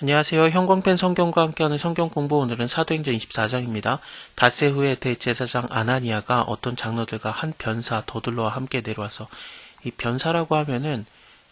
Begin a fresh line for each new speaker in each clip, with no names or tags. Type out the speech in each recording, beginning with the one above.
안녕하세요. 형광펜 성경과 함께하는 성경 공부, 오늘은 사도행전 24장입니다. 닷새 후에 대제사장 아나니아가 어떤 장로들과 한 변사 더둘러와 함께 내려와서, 이 변사라고 하면은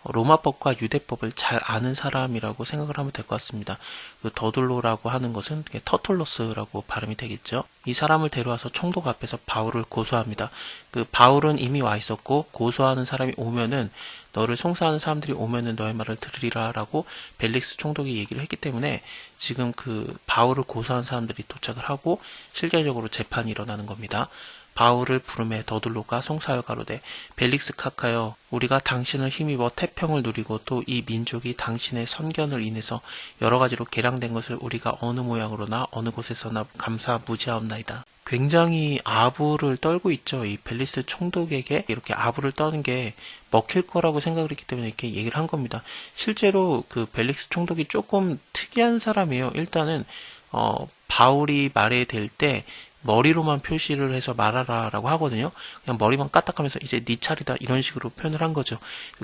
로마법과 유대법을 잘 아는 사람이라고 생각을 하면 될 것 같습니다. 그 더둘로라고 하는 것은 터툴로스라고 발음이 되겠죠. 이 사람을 데려와서 총독 앞에서 바울을 고소합니다. 그 바울은 이미 와 있었고, 고소하는 사람이 오면은 너를 송사하는 사람들이 오면은 너의 말을 들으리라 라고 벨릭스 총독이 얘기를 했기 때문에 지금 그 바울을 고소한 사람들이 도착을 하고 실제적으로 재판이 일어나는 겁니다. 바울을 부름에 더둘로가 송사하여 가로되, 벨릭스 카카여, 우리가 당신을 힘입어 태평을 누리고 또 이 민족이 당신의 선견을 인해서 여러 가지로 개량된 것을 우리가 어느 모양으로나 어느 곳에서나 감사 무지하옵나이다. 굉장히 아부를 떨고 있죠. 이 벨릭스 총독에게 이렇게 아부를 떠는 게 먹힐 거라고 생각을 했기 때문에 이렇게 얘기를 한 겁니다. 실제로 그 벨릭스 총독이 조금 특이한 사람이에요. 일단은 바울이 말해야 될 때 머리로만 표시를 해서 말하라 라고 하거든요. 그냥 머리만 까딱하면서 이제 네 차례다 이런 식으로 표현을 한 거죠.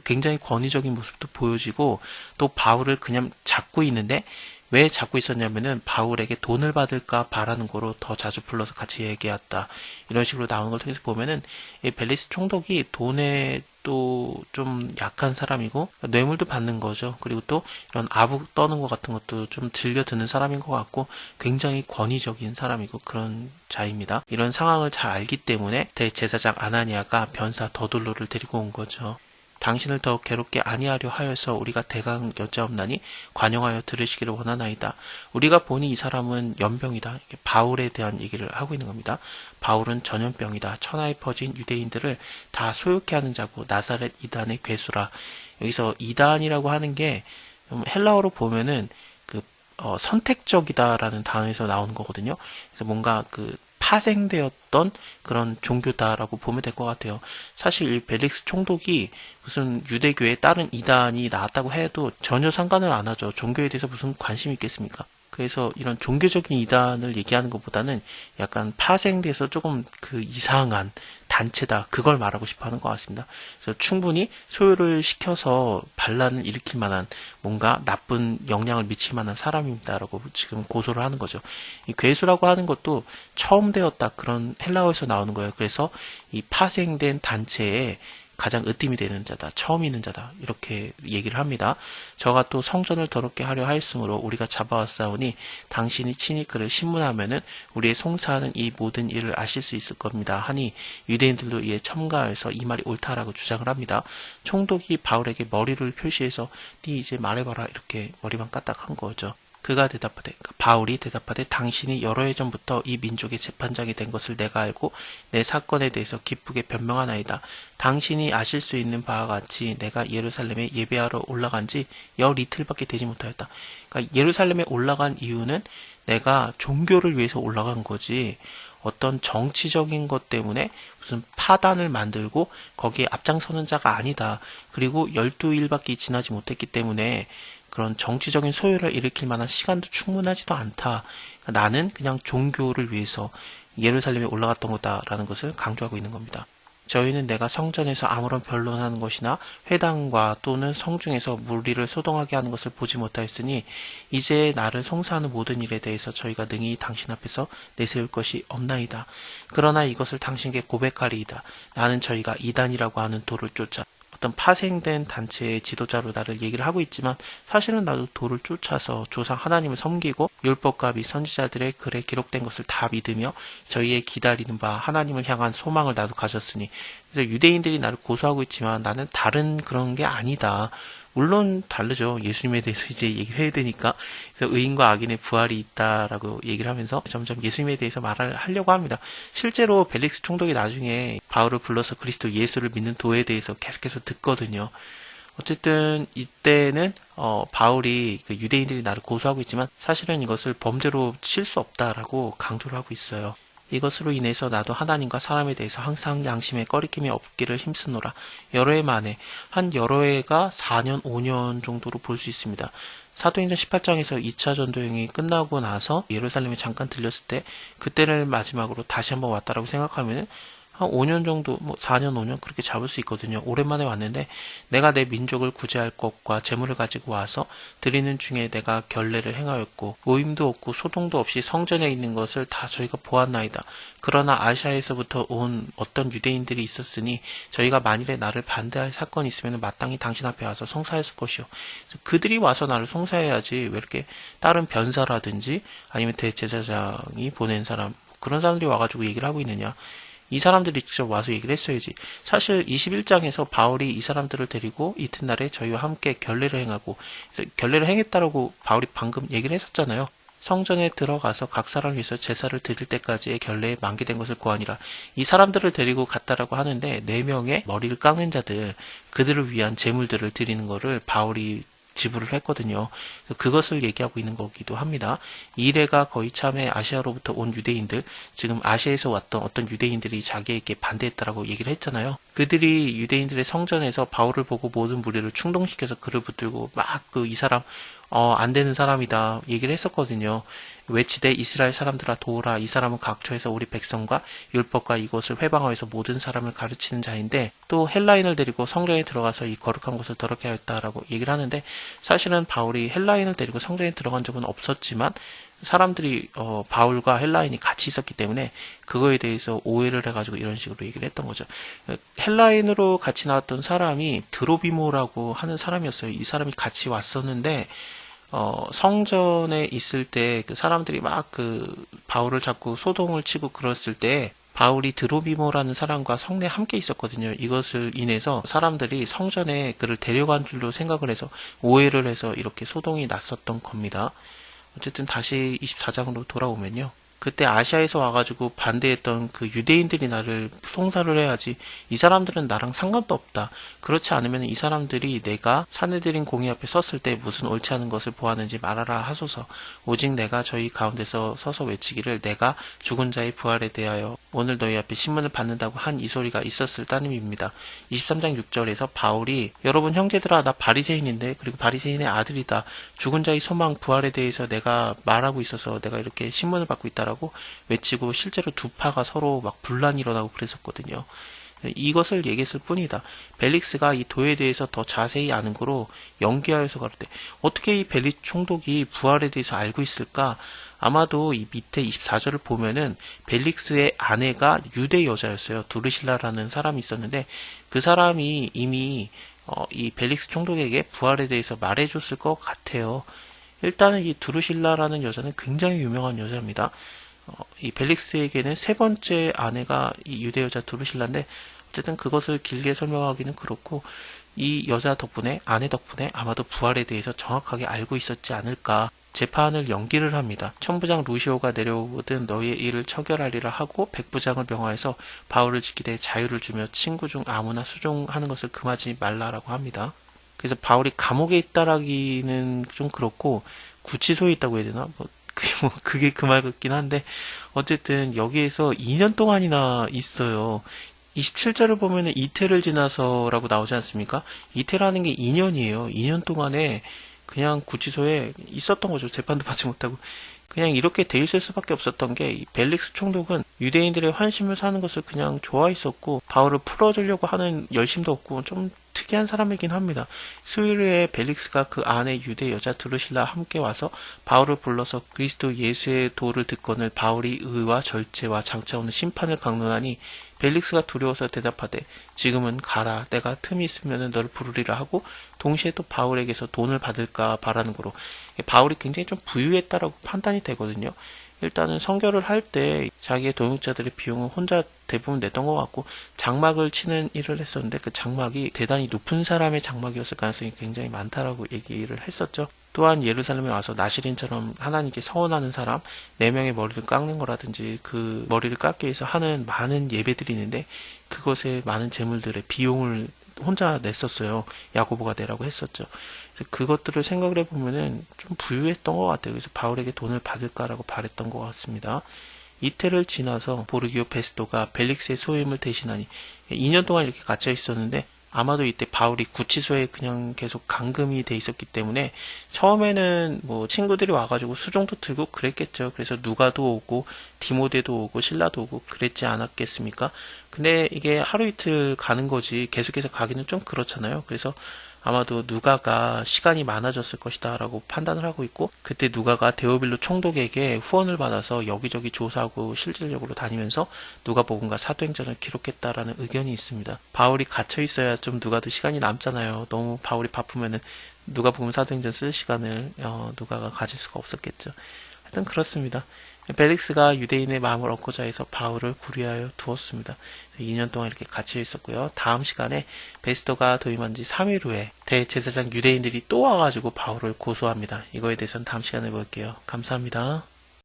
굉장히 권위적인 모습도 보여지고, 또 바울을 그냥 잡고 있는데 왜 잡고 있었냐면은 바울에게 돈을 받을까 바라는 거로 더 자주 불러서 같이 얘기했다, 이런 식으로 나오는 걸 통해서 보면은 이 벨리스 총독이 돈에 또 좀 약한 사람이고 뇌물도 받는 거죠. 그리고 또 이런 아부 떠는 것 같은 것도 좀 즐겨 듣는 사람인 것 같고 굉장히 권위적인 사람이고 그런 자입니다. 이런 상황을 잘 알기 때문에 대제사장 아나니아가 변사 더둘로를 데리고 온 거죠. 당신을 더 괴롭게 아니하려 하여서 우리가 대강 여짜옵나니 관용하여 들으시기를 원하나이다. 우리가 보니 이 사람은 연병이다. 바울에 대한 얘기를 하고 있는 겁니다. 바울은 전염병이다. 천하에 퍼진 유대인들을 다 소욕케 하는 자고 나사렛 이단의 괴수라. 여기서 이단이라고 하는 게 헬라어로 보면은 선택적이다라는 단어에서 나오는 거거든요. 그래서 뭔가 파생되었던 그런 종교다라고 보면 될 것 같아요. 사실 이 벨릭스 총독이 무슨 유대교에 다른 이단이 나왔다고 해도 전혀 상관을 안 하죠. 종교에 대해서 무슨 관심이 있겠습니까? 그래서 이런 종교적인 이단을 얘기하는 것보다는 약간 파생돼서 조금 이상한 단체다, 그걸 말하고 싶어 하는 것 같습니다. 그래서 충분히 소요를 시켜서 반란을 일으킬 만한 뭔가 나쁜 영향을 미칠 만한 사람입니다라고 지금 고소를 하는 거죠. 이 괴수라고 하는 것도 처음 되었다, 그런 헬라어에서 나오는 거예요. 그래서 이 파생된 단체에 가장 으뜸이 되는 자다, 처음 있는 자다, 이렇게 얘기를 합니다. 저가 또 성전을 더럽게 하려 하였으므로 우리가 잡아왔사오니 당신이 친히 그를 신문하면은 우리의 송사하는 이 모든 일을 아실 수 있을 겁니다 하니, 유대인들도 이에 첨가해서 이 말이 옳다라고 주장을 합니다. 총독이 바울에게 머리를 표시해서 네 이제 말해봐라, 이렇게 머리만 까딱한 거죠. 바울이 대답하되 당신이 여러 해 전부터 이 민족의 재판장이 된 것을 내가 알고 내 사건에 대해서 기쁘게 변명하나이다. 당신이 아실 수 있는 바와 같이 내가 예루살렘에 예배하러 올라간 지 열 이틀밖에 되지 못하였다. 그러니까 예루살렘에 올라간 이유는 내가 종교를 위해서 올라간 거지, 어떤 정치적인 것 때문에 무슨 파단을 만들고 거기에 앞장서는 자가 아니다. 그리고 12일밖에 지나지 못했기 때문에 그런 정치적인 소요를 일으킬 만한 시간도 충분하지도 않다. 그러니까 나는 그냥 종교를 위해서 예루살렘에 올라갔던 거다라는 것을 강조하고 있는 겁니다. 저희는 내가 성전에서 아무런 변론하는 것이나 회당과 또는 성중에서 무리를 소동하게 하는 것을 보지 못하였으니 이제 나를 송사하는 모든 일에 대해서 저희가 능히 당신 앞에서 내세울 것이 없나이다. 그러나 이것을 당신에게 고백하리이다. 나는 저희가 이단이라고 하는 도를 쫓아 어떤 파생된 단체의 지도자로 나를 얘기를 하고 있지만, 사실은 나도 도를 쫓아서 조상 하나님을 섬기고 율법과 및 선지자들의 글에 기록된 것을 다 믿으며 저희의 기다리는 바 하나님을 향한 소망을 나도 가졌으니, 그래서 유대인들이 나를 고소하고 있지만 나는 다른 그런 게 아니다. 물론 다르죠. 예수님에 대해서 이제 얘기를 해야 되니까. 그래서 의인과 악인의 부활이 있다라고 얘기를 하면서 점점 예수님에 대해서 말을 하려고 합니다. 실제로 벨릭스 총독이 나중에 바울을 불러서 그리스도 예수를 믿는 도에 대해서 계속해서 듣거든요. 어쨌든 이때는 바울이 유대인들이 나를 고소하고 있지만 사실은 이것을 범죄로 칠 수 없다라고 강조를 하고 있어요. 이것으로 인해서 나도 하나님과 사람에 대해서 항상 양심에 꺼리낌이 없기를 힘쓰노라. 여러 해 만에, 한 여러 해가 4년, 5년 정도로 볼 수 있습니다. 사도행전 18장에서 2차 전도행이 끝나고 나서 예루살렘에 잠깐 들렸을 때 그때를 마지막으로 다시 한번 왔다라고 생각하면 한 5년 정도, 뭐 4년, 5년 그렇게 잡을 수 있거든요. 오랜만에 왔는데 내가 내 민족을 구제할 것과 재물을 가지고 와서 드리는 중에 내가 결례를 행하였고 모임도 없고 소동도 없이 성전에 있는 것을 다 저희가 보았나이다. 그러나 아시아에서부터 온 어떤 유대인들이 있었으니 저희가 만일에 나를 반대할 사건이 있으면 마땅히 당신 앞에 와서 송사했을 것이요. 그들이 와서 나를 송사해야지 왜 이렇게 다른 변사라든지 아니면 대제사장이 보낸 사람 그런 사람들이 와가지고 얘기를 하고 있느냐. 이 사람들이 직접 와서 얘기를 했어야지. 사실 21장에서 바울이 이 사람들을 데리고 이튿날에 저희와 함께 결례를 행하고 결례를 행했다라고 바울이 방금 얘기를 했었잖아요. 성전에 들어가서 각 사람을 위해서 제사를 드릴 때까지의 결례에 만기된 것을 고하니라. 이 사람들을 데리고 갔다라고 하는데 4명의 머리를 깎는 자들 그들을 위한 제물들을 드리는 거를 바울이 지불을 했거든요. 그것을 얘기하고 있는 거기도 합니다. 이래가 거의 참에 아시아로부터 온 유대인들, 지금 아시아에서 왔던 어떤 유대인들이 자기에게 반대했다라고 얘기를 했잖아요. 그들이 유대인들의 성전에서 바울을 보고 모든 무리를 충동시켜서 그를 붙들고 막 이 사람 안 되는 사람이다 얘기를 했었거든요. 외치되 이스라엘 사람들아 도우라. 이 사람은 각처에서 우리 백성과 율법과 이것을 회방하여서 모든 사람을 가르치는 자인데 또 헬라인을 데리고 성전에 들어가서 이 거룩한 곳을 더럽게 하였다라고 얘기를 하는데 사실은 바울이 헬라인을 데리고 성전에 들어간 적은 없었지만 사람들이 바울과 헬라인이 같이 있었기 때문에 그거에 대해서 오해를 해가지고 이런 식으로 얘기를 했던 거죠. 헬라인으로 같이 나왔던 사람이 드로비모라고 하는 사람이었어요. 이 사람이 같이 왔었는데 성전에 있을 때 그 사람들이 막 바울을 잡고 소동을 치고 그랬을 때 바울이 드로비모라는 사람과 성내에 함께 있었거든요. 이것을 인해서 사람들이 성전에 그를 데려간 줄로 생각을 해서 오해를 해서 이렇게 소동이 났었던 겁니다. 어쨌든 다시 24장으로 돌아오면요. 그때 아시아에서 와가지고 반대했던 그 유대인들이 나를 송사를 해야지 이 사람들은 나랑 상관도 없다. 그렇지 않으면 이 사람들이 내가 사내들인 공의 앞에 섰을 때 무슨 옳지 않은 것을 보았는지 말하라 하소서. 오직 내가 저희 가운데서 서서 외치기를 내가 죽은 자의 부활에 대하여 오늘 너희 앞에 신문을 받는다고 한 이 소리가 있었을 따름입니다. 23장 6절에서 바울이 여러분 형제들아 나 바리새인인데 그리고 바리새인의 아들이다. 죽은 자의 소망 부활에 대해서 내가 말하고 있어서 내가 이렇게 신문을 받고 있다라고 외치고 실제로 두 파가 서로 막 분란이 일어나고 그랬었거든요. 이것을 얘기했을 뿐이다. 벨릭스가 이 도에 대해서 더 자세히 아는 거로 연기하여서 가로되 어떻게 이 벨릭 총독이 부활에 대해서 알고 있을까? 아마도 이 밑에 24절을 보면은 벨릭스의 아내가 유대 여자였어요. 두르실라라는 사람이 있었는데 그 사람이 이미 이 벨릭스 총독에게 부활에 대해서 말해줬을 것 같아요. 일단은 이 두르실라라는 여자는 굉장히 유명한 여자입니다. 이 벨릭스에게는 세 번째 아내가 이 유대 여자 두르실라인데 어쨌든 그것을 길게 설명하기는 그렇고 이 여자 덕분에 아내 덕분에 아마도 부활에 대해서 정확하게 알고 있었지 않을까. 재판을 연기를 합니다. 천부장 루시오가 내려오거든 너희의 일을 처결하리라 하고 백부장을 명하여서 바울을 지키되 자유를 주며 친구 중 아무나 수종하는 것을 금하지 말라라고 합니다. 그래서 바울이 감옥에 있다라기는 좀 그렇고 구치소에 있다고 해야 되나? 그게 그 말 같긴 한데 어쨌든 여기에서 2년 동안이나 있어요. 27절을 보면은 이태를 지나서라고 나오지 않습니까? 이태라는 게 2년이에요. 2년 동안에 그냥 구치소에 있었던 거죠. 재판도 받지 못하고. 그냥 이렇게 돼 있을 수밖에 없었던 게 이 벨릭스 총독은 유대인들의 환심을 사는 것을 그냥 좋아했었고 바울을 풀어주려고 하는 열심도 없고 좀 특이한 사람이긴 합니다. 수요일에 벨릭스가 그 아내 유대 여자 드루실라 함께 와서 바울을 불러서 그리스도 예수의 도를 듣거늘 바울이 의와 절제와 장차 오는 심판을 강론하니 벨릭스가 두려워서 대답하되 지금은 가라. 내가 틈이 있으면 너를 부르리라 하고 동시에 또 바울에게서 돈을 받을까 바라는 거로 바울이 굉장히 좀 부유했다라고 판단이 되거든요. 일단은 선교를 할 때 자기의 동역자들의 비용을 혼자 대부분 냈던 것 같고 장막을 치는 일을 했었는데 그 장막이 대단히 높은 사람의 장막이었을 가능성이 굉장히 많다라고 얘기를 했었죠. 또한 예루살렘에 와서 나시린처럼 하나님께 서원하는 사람 4명의 머리를 깎는 거라든지 그 머리를 깎기 위해서 하는 많은 예배들이 있는데 그것에 많은 재물들의 비용을 혼자 냈었어요. 야고보가 내라고 했었죠. 그래서 그것들을 생각을 해보면은 좀 부유했던 것 같아요. 그래서 바울에게 돈을 받을까라고 바랬던 것 같습니다. 이태를 지나서 보르기오 베스도가 벨릭스의 소임을 대신하니 2년 동안 이렇게 갇혀 있었는데 아마도 이때 바울이 구치소에 그냥 계속 감금이 돼 있었기 때문에 처음에는 뭐 친구들이 와가지고 수종도 들고 그랬겠죠. 그래서 누가도 오고 디모데도 오고 실라도 오고 그랬지 않았겠습니까? 근데 이게 하루 이틀 가는 거지 계속해서 가기는 좀 그렇잖아요. 그래서 아마도 누가가 시간이 많아졌을 것이다 라고 판단을 하고 있고, 그때 누가가 데오빌로 총독에게 후원을 받아서 여기저기 조사하고 실질적으로 다니면서 누가복음과 사도행전을 기록했다라는 의견이 있습니다. 바울이 갇혀 있어야 좀 누가도 시간이 남잖아요. 너무 바울이 바쁘면은 누가복음 사도행전 쓸 시간을 누가가 가질 수가 없었겠죠. 하여튼 그렇습니다. 벨릭스가 유대인의 마음을 얻고자 해서 바울을 구리하여 두었습니다. 2년 동안 이렇게 갇혀 있었고요. 다음 시간에 베스도가 도임한 지 3일 후에 대제사장 유대인들이 또 와가지고 바울을 고소합니다. 이거에 대해서는 다음 시간에 볼게요. 감사합니다.